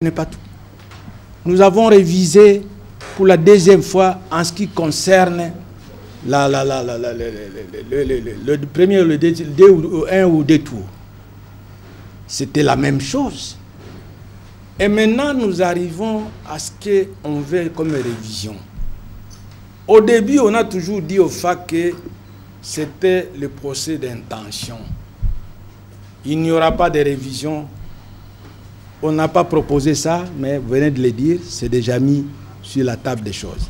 n'est pas tout. Nous avons révisé pour la deuxième fois en ce qui concerne le premier, le un ou deux tours. C'était la même chose. Et maintenant, nous arrivons à ce qu'on veut comme révision. Au début, on a toujours dit au FAC que c'était le procès d'intention. Il n'y aura pas de révision. On n'a pas proposé ça, mais vous venez de le dire, c'est déjà mis sur la table des choses.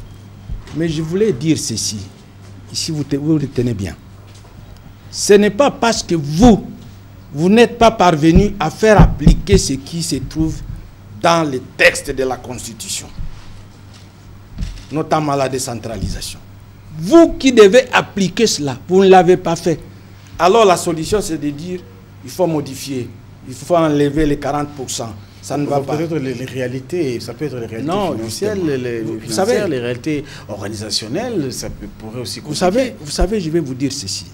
Mais je voulais dire ceci, ici vous retenez bien. Ce n'est pas parce que vous n'êtes pas parvenu à faire appliquer ce qui se trouve dans les textes de la Constitution, notamment la décentralisation. Vous qui devez appliquer cela, vous ne l'avez pas fait. Alors la solution, c'est de dire, il faut modifier, il faut enlever les 40%. Ça ne va pas. Peut-être les réalités, ça peut être les réalités financières, vous savez, les réalités organisationnelles, ça pourrait aussi... Vous savez, je vais vous dire ceci.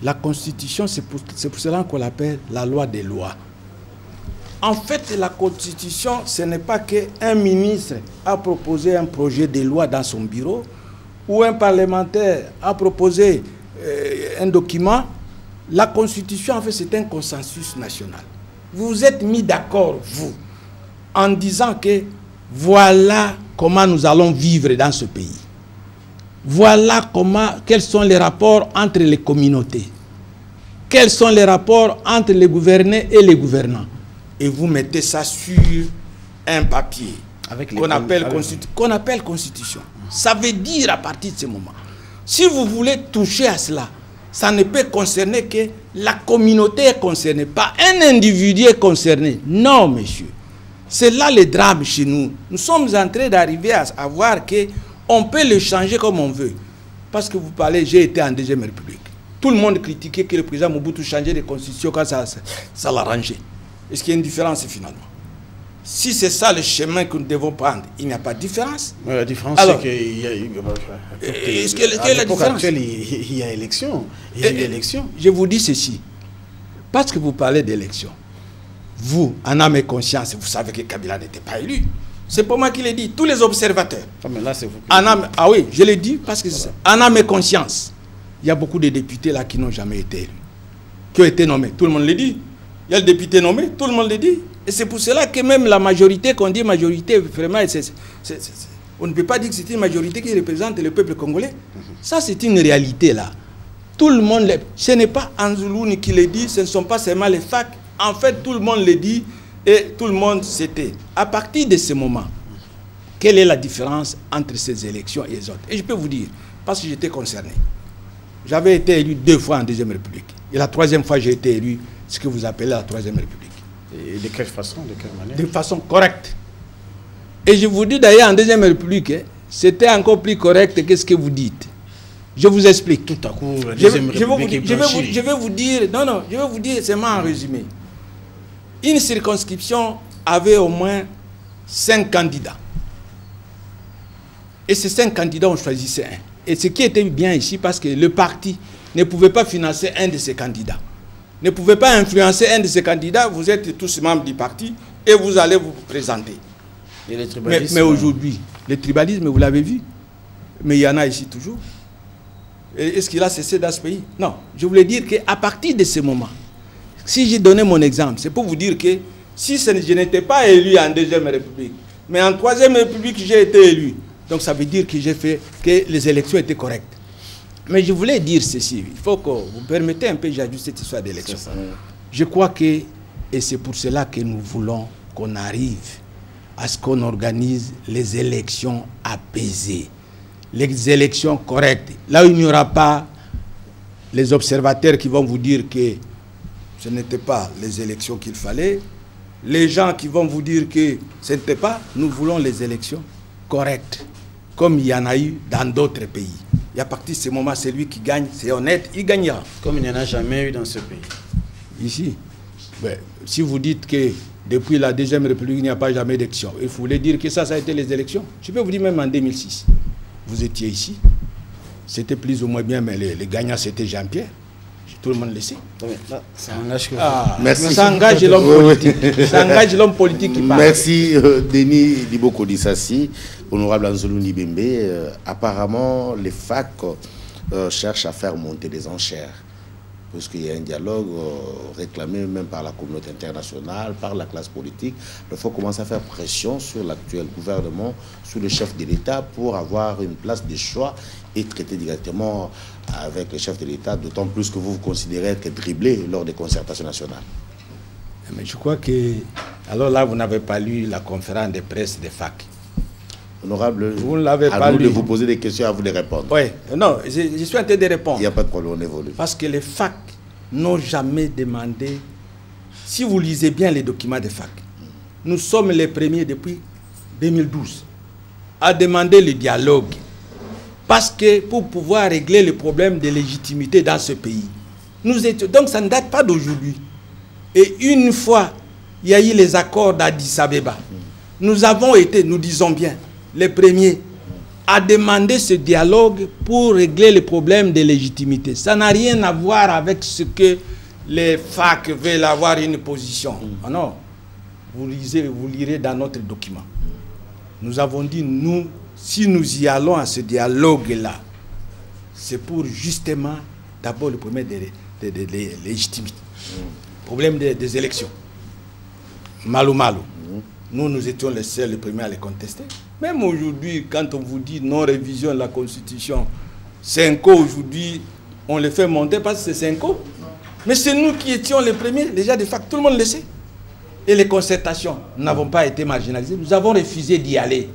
La Constitution, c'est pour cela qu'on l'appelle la loi des lois. En fait, la Constitution, ce n'est pas qu'un ministre a proposé un projet de loi dans son bureau ou un parlementaire a proposé un document. La Constitution, en fait, c'est un consensus national. Vous vous êtes mis d'accord, vous, en disant que voilà comment nous allons vivre dans ce pays. Voilà quels sont les rapports entre les communautés. Quels sont les rapports entre les gouvernés et les gouvernants. Et vous mettez ça sur un papier qu'on appelle Constitution. Ça veut dire à partir de ce moment, si vous voulez toucher à cela, ça ne peut concerner que la communauté est concernée, pas un individu est concerné. Non, monsieur. C'est là le drame chez nous. Nous sommes en train d'arriver à voir qu'on peut le changer comme on veut. Parce que vous parlez, j'ai été en Deuxième République. Tout le monde critiquait que le président Mobutu changeait de constitution quand ça l'arrangeait. Est-ce qu'il y a une différence finalement? Si c'est ça le chemin que nous devons prendre, il n'y a pas de différence. La différence, c'est qu'il y a... Est-ce qu'il y a la différence actuelle, il y a élection. Il y a eu élection. Je vous dis ceci. Parce que vous parlez d'élection, vous, en âme et conscience, vous savez que Kabila n'était pas élu. C'est pas moi qui l'ai dit. Tous les observateurs. Ah, mais là, c'est vous. Ah oui, je l'ai dit parce que en âme et conscience, il y a beaucoup de députés là qui n'ont jamais été élus. Qui ont été nommés. Tout le monde le dit. Il y a le député nommé, tout le monde le dit. Et c'est pour cela que même la majorité, qu'on dit majorité, vraiment, on ne peut pas dire que c'est une majorité qui représente le peuple congolais. Ça, c'est une réalité là. Tout le monde, ce n'est pas Anzoulouni qui le dit, ce ne sont pas seulement les FAC. En fait, tout le monde le dit et tout le monde s'était. À partir de ce moment, quelle est la différence entre ces élections et les autres? Et je peux vous dire, parce que j'étais concerné. J'avais été élu 2 fois en Deuxième République. Et la 3e fois, j'ai été élu ce que vous appelez la 3e République. Et de quelle façon, de quelle manière? De façon correcte. Et je vous dis d'ailleurs en Deuxième République, c'était encore plus correct que ce que vous dites. Je vous explique. Tout à coup, la Deuxième République je vais vous dire, non, je vais vous dire seulement en résumé. Une circonscription avait au moins 5 candidats. Et ces 5 candidats, on choisissait un. Et ce qui était bien ici, parce que le parti ne pouvait pas financer un de ces candidats. Ne pouvait pas influencer un de ces candidats, vous êtes tous membres du parti et vous allez vous présenter. Et le tribalisme, mais aujourd'hui, le tribalisme, vous l'avez vu, mais il y en a ici toujours. Est-ce qu'il a cessé dans ce pays? Non. Je voulais dire qu'à partir de ce moment, si j'ai donné mon exemple, c'est pour vous dire que si je n'étais pas élu en Deuxième République, mais en Troisième République, j'ai été élu. Donc ça veut dire que j'ai fait que les élections étaient correctes. Mais je voulais dire ceci, il faut que vous permettez un peu, j'ajuste cette histoire d'élection. Je crois que, et c'est pour cela que nous voulons qu'on arrive à ce qu'on organise les élections apaisées, les élections correctes. Là où il n'y aura pas les observateurs qui vont vous dire que ce n'était pas les élections qu'il fallait, les gens qui vont vous dire que ce n'était pas, nous voulons les élections correctes, comme il y en a eu dans d'autres pays. Et à partir de ce moment, c'est lui qui gagne, c'est honnête, il gagnera. Comme il n'y en a jamais eu dans ce pays. Ici, ben, si vous dites que depuis la Deuxième République, il n'y a pas jamais d'élection, il faut dire que ça a été les élections. Je peux vous dire même en 2006, vous étiez ici, c'était plus ou moins bien, mais les gagnants, c'était Jean-Pierre. Tout le monde le sait. Ça engage que... Merci. Ça engage l'homme politique. Ça engage l'homme politique qui parle. Merci, Denis Liboko Dissassi, honorable Anzolou Nibembe. Apparemment, les FAC cherchent à faire monter les enchères, puisqu'il y a un dialogue réclamé même par la communauté internationale, par la classe politique. Il faut commencer à faire pression sur l'actuel gouvernement, sur le chef de l'État, pour avoir une place de choix et traiter directement avec le chef de l'État, d'autant plus que vous vous considérez être dribblé lors des concertations nationales. Mais je crois que... Alors là, vous n'avez pas lu la conférence de presse des FAC. Honorable, vous ne l'avez pas lu. De vous poser des questions, à vous de répondre. Oui, non, je suis en train de répondre. Il n'y a pas de problème, on évolue. Parce que les FAC n'ont jamais demandé... Si vous lisez bien les documents des FAC, nous sommes les premiers depuis 2012 à demander le dialogue. Parce que pour pouvoir régler le problème de légitimité dans ce pays, nous étions, donc ça ne date pas d'aujourd'hui. Et une fois, il y a eu les accords d'Addis Abeba. Nous avons été, nous disons bien, les premiers à demander ce dialogue pour régler le problème de légitimité. Ça n'a rien à voir avec ce que les FAC veulent avoir une position. Ah non, vous lirez dans notre document. Nous avons dit, nous, si nous y allons à ce dialogue-là, c'est pour justement, d'abord le problème de légitimité, problème des élections. Malou. Nous étions les seuls, les premiers à les contester. Même aujourd'hui, quand on vous dit non-révision de la Constitution, 5 ans aujourd'hui, on les fait monter parce que c'est 5 ans. Mais c'est nous qui étions les premiers, déjà de facto, tout le monde le sait. Et les concertations n'avons pas été marginalisées. Nous avons refusé d'y aller.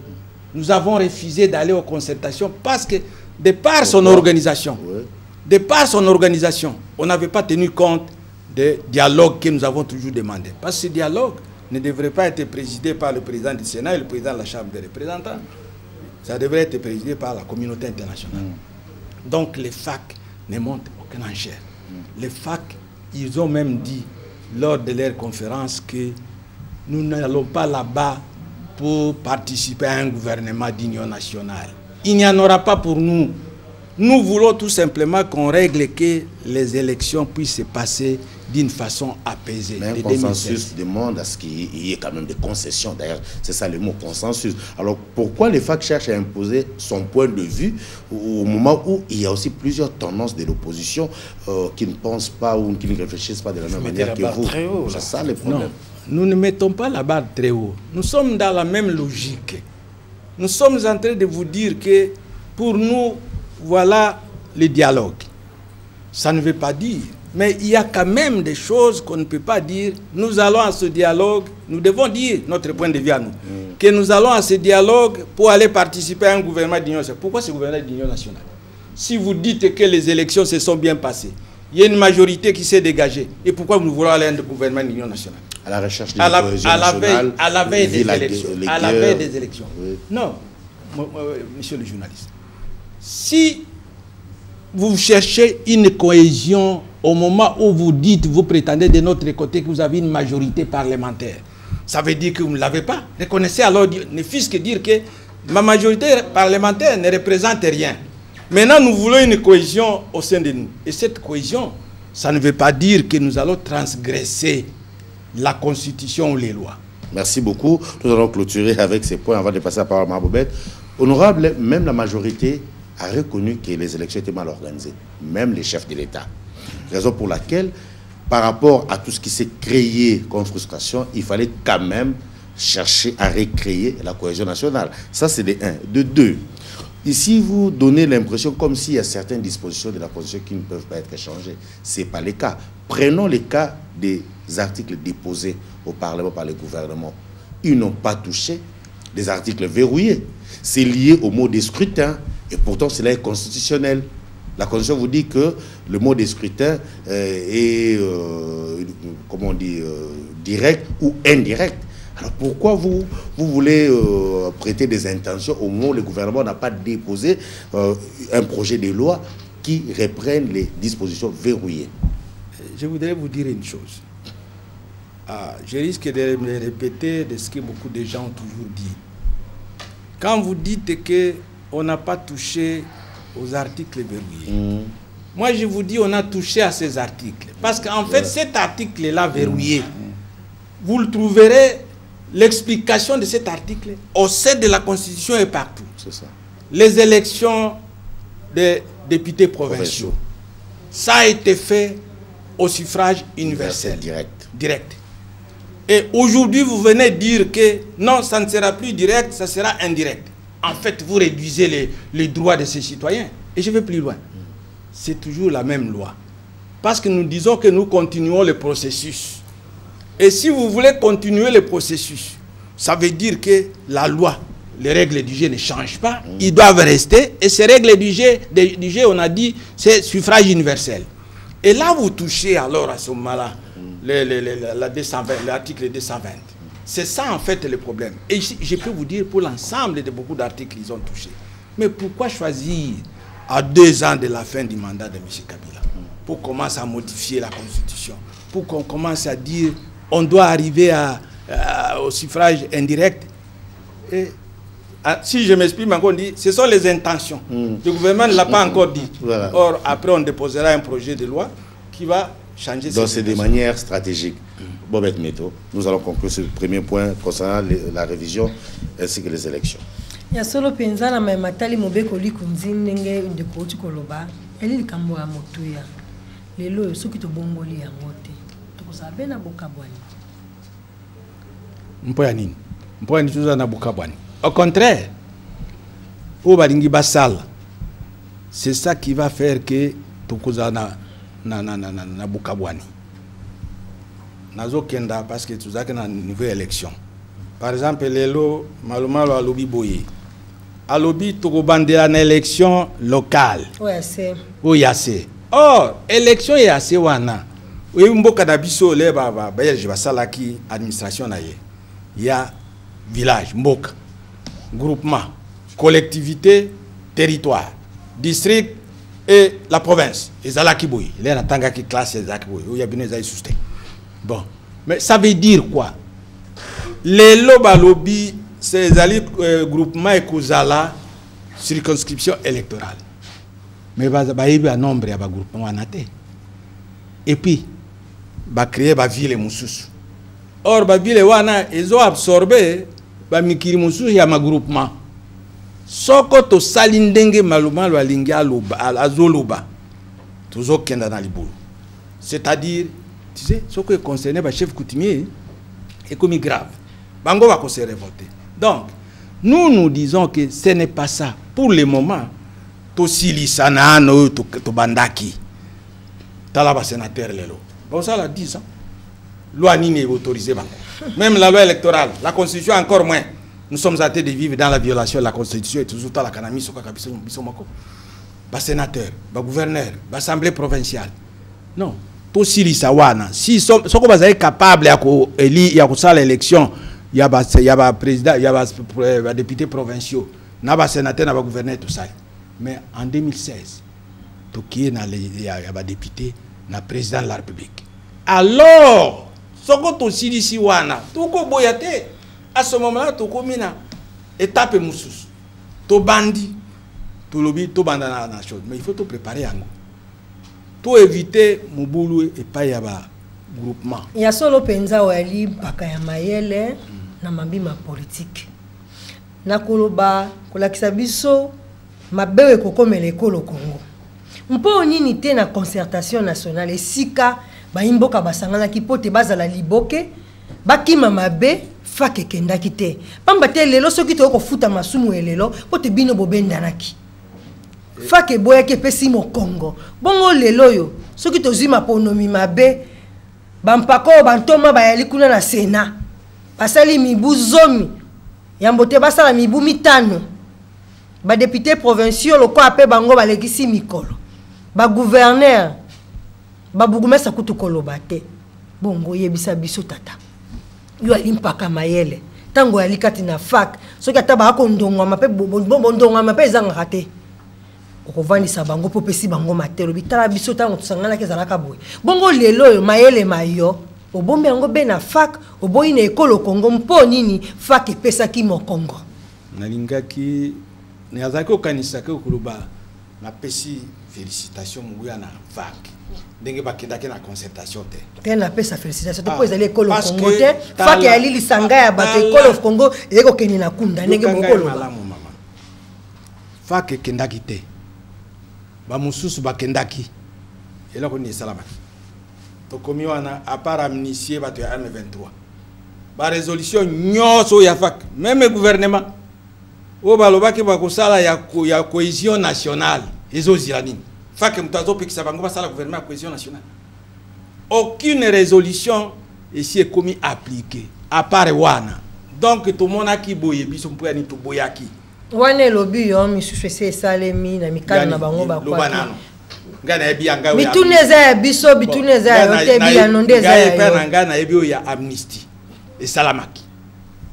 Nous avons refusé d'aller aux concertations parce que, de par son organisation, on n'avait pas tenu compte des dialogues que nous avons toujours demandé. Parce que ce dialogue ne devrait pas être présidé par le président du Sénat et le président de la Chambre des représentants. Ça devrait être présidé par la communauté internationale. Donc les FAC ne montent aucune enchère. Les FAC, ils ont même dit lors de leur conférence que nous n'allons pas là-bas pour participer à un gouvernement d'union nationale. Il n'y en aura pas pour nous. Nous voulons tout simplement qu'on règle que les élections puissent se passer d'une façon apaisée. Mais un consensus demande à ce qu'il y ait quand même des concessions. D'ailleurs, c'est ça le mot consensus. Alors, pourquoi les FAC cherchent à imposer son point de vue au moment où il y a aussi plusieurs tendances de l'opposition qui ne pensent pas ou qui ne réfléchissent pas de la même manière que vous? C'est ça le problème. Non, nous ne mettons pas la barre très haut. Nous sommes dans la même logique. Nous sommes en train de vous dire que pour nous, voilà le dialogue. Ça ne veut pas dire. Mais il y a quand même des choses qu'on ne peut pas dire. Nous allons à ce dialogue, nous devons dire notre point de vue à nous. Que nous allons à ce dialogue pour aller participer à un gouvernement d'union nationale. Pourquoi ce gouvernement d'union nationale? Si vous dites que les élections se sont bien passées, il y a une majorité qui s'est dégagée. Et pourquoi nous voulons aller à un gouvernement d'union nationale? À la recherche de la cohésion nationale. À la veille des élections. À la veille des élections. Oui. Non, monsieur le journaliste. Si vous cherchez une cohésion au moment où vous dites, vous prétendez de notre côté que vous avez une majorité parlementaire, ça veut dire que vous ne l'avez pas. Reconnaissez alors, ne fût-ce que dire que ma majorité parlementaire ne représente rien. Maintenant, nous voulons une cohésion au sein de nous. Et cette cohésion, ça ne veut pas dire que nous allons transgresser la Constitution ou les lois. Merci beaucoup. Nous allons clôturer avec ces points avant de passer à la parole à Mabobette. Honorable, même la majorité a reconnu que les élections étaient mal organisées, même les chefs de l'État. Raison pour laquelle, par rapport à tout ce qui s'est créé comme frustration, il fallait quand même chercher à recréer la cohésion nationale. Ça, c'est de 1. De 2, ici, vous donnez l'impression comme s'il y a certaines dispositions de la Constitution qui ne peuvent pas être changées. Ce n'est pas le cas. Prenons le cas des articles déposés au Parlement par le gouvernement. Ils n'ont pas touché des articles verrouillés. C'est lié au mot des scrutins. Et pourtant, cela est constitutionnel. La Constitution vous dit que le mot des scrutins est, comment on dit, direct ou indirect. Alors pourquoi vous voulez prêter des intentions au moment où le gouvernement n'a pas déposé un projet de loi qui reprenne les dispositions verrouillées? Je voudrais vous dire une chose. Je risque de me répéter de ce que beaucoup de gens ont toujours dit. Quand vous dites qu'on n'a pas touché aux articles verrouillés, Moi, je vous dis, on a touché à ces articles. Parce qu'en fait, cet article-là verrouillé, vous le trouverez, l'explication de cet article, au sein de la Constitution et partout. C'est ça. Les élections des députés provinciaux, ça a été fait au suffrage universel. Direct. Et aujourd'hui, vous venez dire que non, ça ne sera plus direct, ça sera indirect. En fait, vous réduisez les droits de ces citoyens. Et je vais plus loin. C'est toujours la même loi. Parce que nous disons que nous continuons le processus. Et si vous voulez continuer le processus, ça veut dire que la loi, les règles du jeu ne changent pas. Ils doivent rester. Et ces règles du jeu, on a dit, c'est suffrage universel. Et là, vous touchez alors à ce moment-là l'article 220. C'est ça en fait le problème. Et je peux vous dire, pour l'ensemble de beaucoup d'articles, ils ont touché. Mais pourquoi choisir à 2 ans de la fin du mandat de M. Kabila pour commencer à modifier la Constitution, pour qu'on commence à dire on doit arriver au suffrage indirect? Et si je m'exprime encore, on dit ce sont les intentions. Le gouvernement ne l'a pas encore dit. Voilà. Or, après, on déposera un projet de loi qui va changer. Donc, c'est de manière stratégique. Bobette Meto, nous allons conclure ce premier point concernant la révision ainsi que les élections. Il y a solo penzana mais matali mobeko likunzinenge de koti koloba eli likambo ya motuya lelo soki to bongoli ya ngote to kosabe na bokabwani mpoya nini mpoya ni tuza na bokabwani. Au contraire, au balingi basal, c'est ça qui va faire que to koza na bokabwani nazo kenda parce que tuzaka na niveau élection. Par exemple, lelo malumalo alobi boye. Alobi tokobandela na élection locale. OYAC. Or, élection YAC wana. Oui, mboka na biso le ba belge basalaki administration na ye. Il y a village, mboka, groupement, collectivité, territoire, district et la province. Ezalaki boye. Il y a tanga qui classe ezalaki boye. Il y a bien ezali susté. Bon, mais ça veut dire quoi? Les lobby, c'est les groupements et Kouzala, circonscription électorale. Mais il y a un nombre de groupements. Et puis, il y a créé une ville et Moussous. Or, la ville ils ont absorbé il y a un groupement. Soko to salindenge maluma lo alinga azoloba. Toujours kenda na libulu. C'est-à-dire, tu sais, ce qui est concerné par le chef coutumier est comme grave. Bango va se révolter. Donc, nous disons que ce n'est pas ça. Pour le moment, to silisana no to bandaki. Talaba sénateur lelo. Bon ça la 10 ans. Loi ni n'est autorisée bango. Même la loi électorale, la constitution encore moins. Nous sommes en train de vivre dans la violation de la constitution et toujours la kanami soka bisomako. Ba sénateur, ba gouverneur, ba assemblée provinciale. Non. To silisawana. Si soko bazaye capable ya ko eli ya ko sala élection. Il y a un président, il y a un député provinciaux, il y a un sénateur, il y a un gouverneur, tout ça. Mais en 2016, il y a un député, il y a un président de la République. Alors, ce que tu as dit, à ce moment-là, tu as mis étape moussous. Tu bandi, tu lobby, tu bandana la chose. Mais il faut te préparer. Tu éviter Mouboulou et pas y avoir groupement. Il y a solo penza wali bakaya mayele na mambima politique. Na koloba kolakisa biso mabewe kokomela ekolo Congo. Mpo nini te na concertation nationale esika ba imboka basangana ki pote bazala liboke bakima mabe fake kenda kite. Pamba te lelo soki to ko futa masumu elelo pote bino bobendanaki. Fake boya ke pesi mo Congo. Bongo lelo yo soki to zima ponomi mabe bampako bantoma bayali kuna na Sénat basali mibu zomi yambote basala mibu mitano ba député provinciaux loko ape bango balekisi mikolo ba gouverneur ba bugumesa kutu koloba te bongo yebisa biso tata yo alimpaka mayele tango yali kati na fac soki ata ba ko ndongwa mape ndongwa mape zanga te okovandisa bango po pesi bango matelo bitala biso tango tusangana kezalaka boye bongo lelo mayele mayo obombe yango be na fac oboyi na ekolo Congo mpo nini fac epesaki mo Congo nalingaki nazaki okanisa ke koloba na pesi félicitations Mouya na fac. Ndenge bakendaki na concertation te. Te na pesa félicitations to poza l'école au Congo te. Fac ya Lili Sangaya ba école au Congo eko keni na kunda ndenge bokolo. Fac kendaki te. Ba mususu bakendaki. Ela ko ni salama. To komi wana à part amnistier bato ya M23. Ba résolution nyoso ya fac, même le gouvernement o balobaki bakosala ya cohésion nationale ezozirani. Fac mutazo pekisa bango basala gouvernement cohésion nationale. Aucune résolution ici est commis appliquée à part wana. Donc tout le monde a qui boye biso mpo yani to boyaki. Wana lobi yo misusu ese salemi na mikano na bango bakwa. Ngana ebi anga ya bituneza ya biso bituneza ya yotebi ya nondeza ya yo. Ngana ngana ebi ya amnistie et salamaki.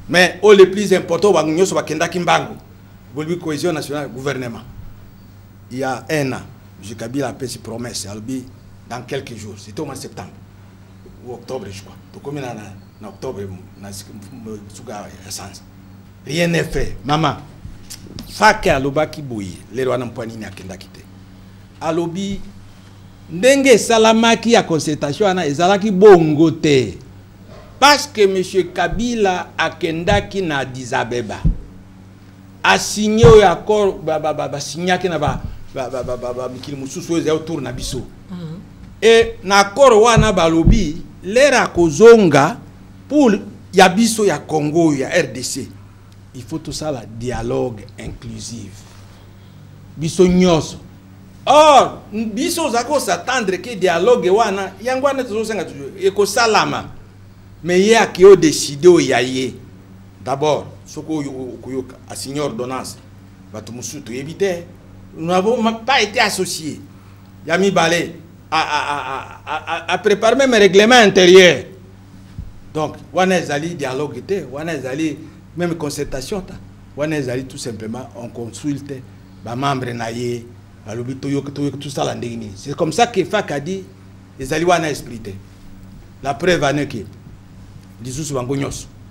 Mais au le plus important wa nyoso bakendaki mbango. Bolbi cohésion nationale gouvernement. Il y a un an, M. Kabila a fait ses promesses dans quelques jours, c'était au mois de septembre ou octobre je crois. Donc comme en octobre rien n'est fait. Maman, faké alobaki boye, les rois n'ont pas ni akenda kité. Alobi ndenge salamaki ya concertation ana ezalaki bongo te. Parce que M. Kabila akendaki na Addis Abeba a signé un accord signé ki na mikili mususu eza autour na biso. Et na accord wana balobi lera kozonga pour ya biso ya Congo ya RDC. Il faut tout ça la dialogue inclusif. Biso nyoso. Or biso zako s'attendre que dialogue wana yangwana tozosenga toujours eko salama. Mais il y a qui ont décidé au yaye. D'abord, ce qu'on a signé ordonnance, nous n'avons pas été associés. Yami Balé a préparé même un règlement intérieur. Donc, on a allé dialogue, on a allé même concertation, on a allé tout simplement, on consulte les membres naïe, tout ça. C'est comme ça que FAC a dit, les alliés ont expliqué. La preuve est que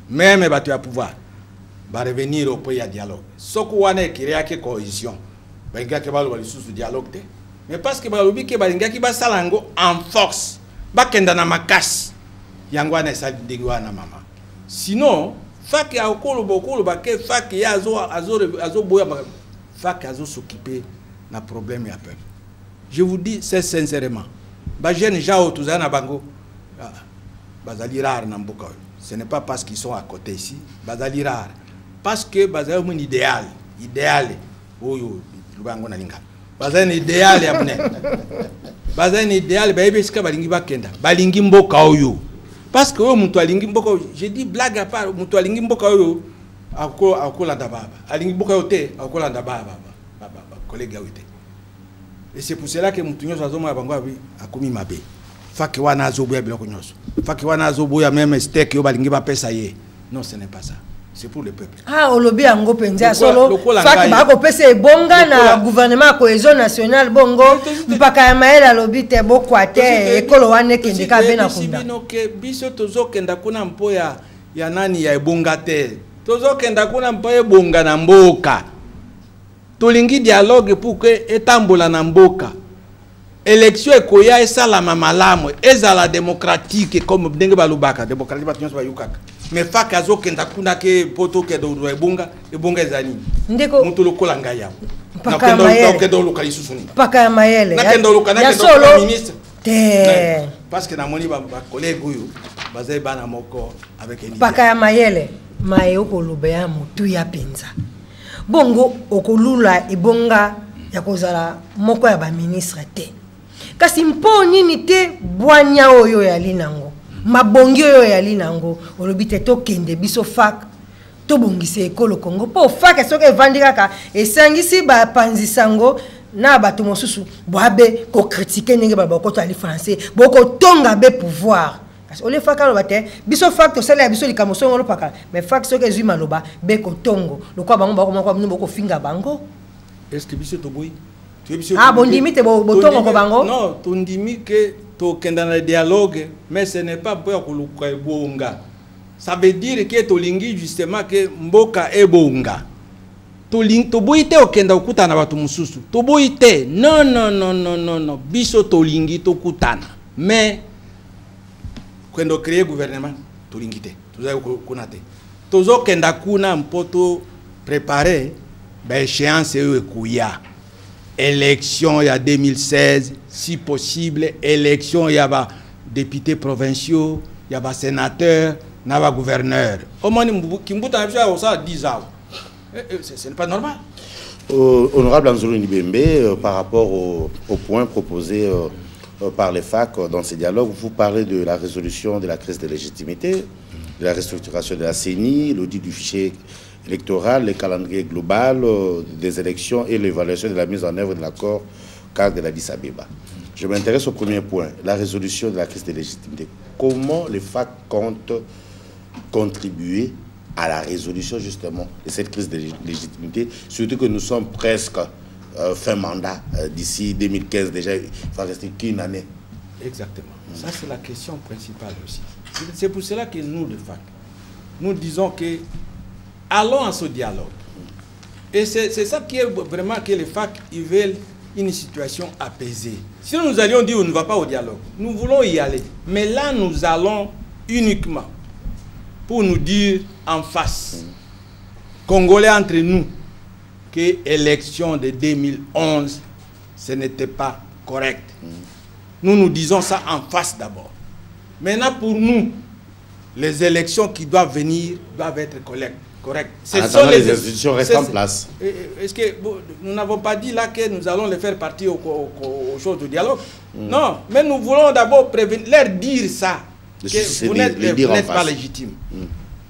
même si tu as pouvoir va revenir au pays à dialogue. Ce qu'on a créé une cohésion, il y a un dialogue. Mais parce que il y a un salango en force, il y a un makas, il y a un maman. Sinon, fac ya okolo bokolo ba ke fac ya azo boya fac azo s'occuper na problème ya peuple. Je vous dis c'est sincèrement. Ba jeune gens tuzana bango bazali rare na mboka. Ce n'est pas parce qu'ils sont à côté ici, bazali rare. Parce que bazali un idéal, oyo lubango na linga. Bazali idéal ya mne. Bazali idéal ba ebeska balingi bakenda. Balingi mboka oyo. Parce que mutu alingi mboka oyo, je dis blague à part, mutu alingi mboka oyo akola ndababa. Alingi mboka yote akola ndababa. Collègue yote. Et c'est pour cela que mutu nyoso azoma bango abi akomi mabe. Faki wana azoboya biloko nyoso. Faki wana azoboya même steak yo balingi ba pesa ye. Non, ce n'est pas ça. C'est pour le peuple. Ah, olobi ango penza solo. Faki ba ko pesa ebonga na gouvernement cohésion nationale bongo. Mpaka ya maela alobi te bokwate ekolo wane kende ka bena kunda. Sibinoke biso tozo kenda kuna mpo ya nani ya ebonga te. Tozo kenda kuna mpo ebonga na mboka. Tolingi dialogue pour que etambola na mboka. Élection ekoya esalama malamu ezala démocratique comme ndenge balubaka démocratique batunyo bayukaka mais faka zo kenda kuna ke poto ke do ebonga ezani ndeko mutu lokola ngaya paka mayele ke do lokali susuni paka mayele na kendo lokana ya kendo solo ministre te parce que na moni ba collègue oyo bazai bana moko avec un paka ya mayele maye okoloba ya mutu ya penza bongo okolula ebonga ya kozala moko ya ba ministre te. Kasi mpo nini te bwanya oyo ya linango mabongi oyo ya linango olobi te to kende biso fak to bongise ekolo Congo po fak soki evandika ka esangisi ba panzisango na bato mosusu boabe ko critiquer ndenge ba boko to ali français boko tonga be pouvoir kasi ole fak aloba te biso fak to sala biso likambo songo lo paka mais fak soki ezwi maloba be ko tongo lokwa bango bako boko finga bango. Est-ce que biso to boy? Ah, bon, limite, botongo bango? Non, tu dis que tu es dans le dialogue, mais ce n'est pas pour que bonga. Ça veut dire que tu lingi justement que mboka est bonga. toboyite okenda okutana batu mususu toboyite non biso tolingi tokutana mais kwendo créer gouvernement tolingi te tozali kuna te tozokenda kuna mpoto préparer ba échéance ekuya élection ya 2016 si possible élection ya ba députés provinciaux ya ba sénateurs na ba gouverneurs omoni kimbuta na biso ça 10 ans. Ce n'est pas normal. Honorable Anzolo Nibembe, par rapport au point proposé par les FAC dans ces dialogues, vous parlez de la résolution de la crise de légitimité, de la restructuration de la CENI, l'audit du fichier électoral, le calendrier global des élections et l'évaluation de la mise en œuvre de l'accord cadre de l'Addis Abeba. Je m'intéresse au premier point, la résolution de la crise de légitimité. Comment les FAC comptent contribuer à la résolution justement de cette crise de légitimité, surtout que nous sommes presque fin mandat, d'ici 2015 déjà, il va rester qu'une année. Exactement. Ça c'est la question principale aussi. C'est pour cela que nous, les FAC, nous disons que allons à ce dialogue. Et c'est ça qui est vraiment que les FAC, ils veulent une situation apaisée. Sinon nous allions dire on ne va pas au dialogue. Nous voulons y aller. Mais là nous allons uniquement pour nous dire en face, Congolais entre nous, que l'élection de 2011, ce n'était pas correct. Nous nous disons ça en face d'abord. Maintenant, pour nous, les élections qui doivent venir doivent être correctes. Les institutions restent en place. Est-ce que nous n'avons pas dit là que nous allons les faire partir aux choses du dialogue? Non, mais nous voulons d'abord prévenir, leur dire ça. Que vous n'êtes pas légitime.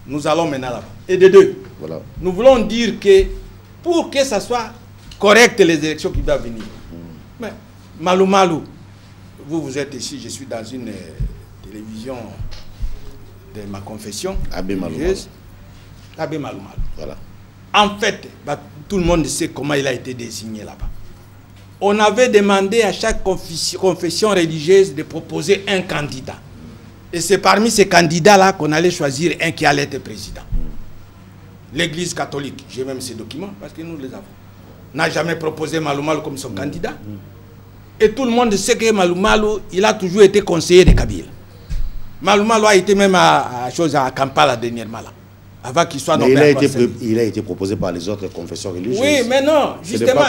Nous allons maintenant là-bas. Et de deux, voilà. Nous voulons dire que pour que ça soit correct les élections qui doivent venir. Mais Malou, vous êtes ici, je suis dans une télévision de ma confession. Abbé Malou. Voilà. En fait, tout le monde sait comment il a été désigné là-bas. On avait demandé à chaque confession religieuse de proposer un candidat. Et c'est parmi ces candidats-là qu'on allait choisir un qui allait être président. L'Église catholique, j'ai même ces documents parce que nous les avons, n'a jamais proposé Malou comme son candidat. Et tout le monde sait que Malou, il a toujours été conseiller de Kabila. Malou a été même à Kampala dernièrement là. Avant qu'il soit nommé. Il a été proposé par les autres confessions religieuses. Oui, mais non, justement.